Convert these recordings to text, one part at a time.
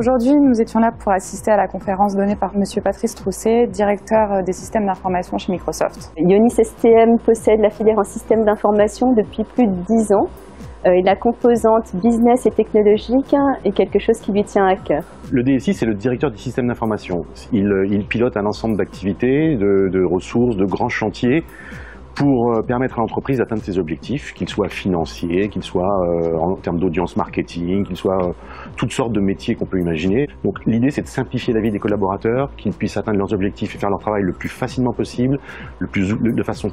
Aujourd'hui, nous étions là pour assister à la conférence donnée par Monsieur Patrice Trousset, directeur des systèmes d'information chez Microsoft. Ionis STM possède la filière en système d'information depuis plus de 10 ans. Et la composante business et technologique est quelque chose qui lui tient à cœur. Le DSI, c'est le directeur du système d'information. Il pilote un ensemble d'activités, de ressources, de grands chantiers pour permettre à l'entreprise d'atteindre ses objectifs, qu'ils soient financiers, qu'ils soient en termes d'audience marketing, qu'ils soient toutes sortes de métiers qu'on peut imaginer. Donc l'idée, c'est de simplifier la vie des collaborateurs, qu'ils puissent atteindre leurs objectifs et faire leur travail le plus facilement possible, de façon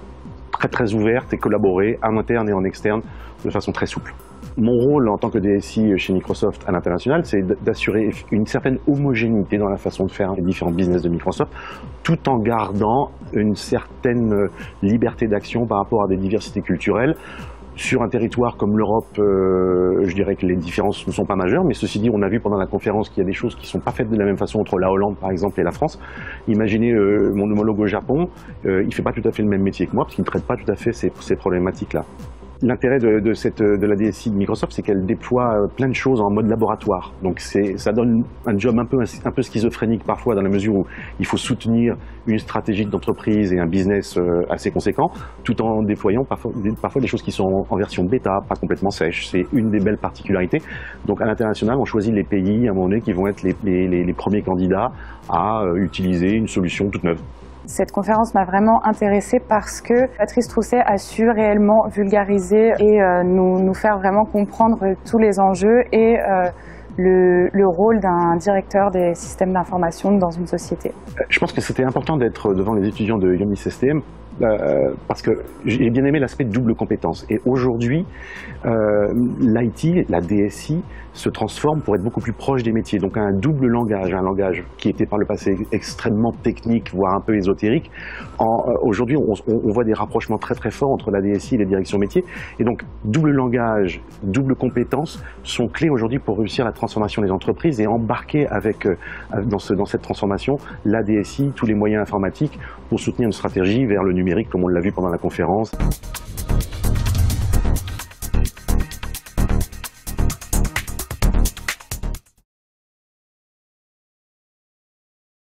très ouverte et collaborer en interne et en externe de façon très souple. Mon rôle en tant que DSI chez Microsoft à l'international, c'est d'assurer une certaine homogénéité dans la façon de faire les différents business de Microsoft, tout en gardant une certaine liberté d'action par rapport à des diversités culturelles. Sur un territoire comme l'Europe, je dirais que les différences ne sont pas majeures, mais ceci dit, on a vu pendant la conférence qu'il y a des choses qui ne sont pas faites de la même façon entre la Hollande, par exemple, et la France. Imaginez mon homologue au Japon, il ne fait pas tout à fait le même métier que moi, parce qu'il ne traite pas tout à fait ces problématiques-là. L'intérêt de la DSI de Microsoft, c'est qu'elle déploie plein de choses en mode laboratoire. Donc ça donne un job un peu schizophrénique parfois, dans la mesure où il faut soutenir une stratégie d'entreprise et un business assez conséquent, tout en déployant parfois des choses qui sont en version bêta, pas complètement sèche. C'est une des belles particularités. Donc à l'international, on choisit les pays à un moment donné qui vont être les premiers candidats à utiliser une solution toute neuve. Cette conférence m'a vraiment intéressée parce que Patrice Trousset a su réellement vulgariser et nous faire vraiment comprendre tous les enjeux et le rôle d'un directeur des systèmes d'information dans une société. Je pense que c'était important d'être devant les étudiants de Ionis STM parce que j'ai bien aimé l'aspect de double compétence. Et aujourd'hui, l'IT, la DSI, se transforme pour être beaucoup plus proche des métiers. Donc un double langage, un langage qui était par le passé extrêmement technique, voire un peu ésotérique. Aujourd'hui, on voit des rapprochements très forts entre la DSI et les directions métiers. Et donc double langage, double compétence sont clés aujourd'hui pour réussir la transformation des entreprises et embarquer dans cette transformation la DSI, tous les moyens informatiques pour soutenir une stratégie vers le numérique, comme on l'a vu pendant la conférence.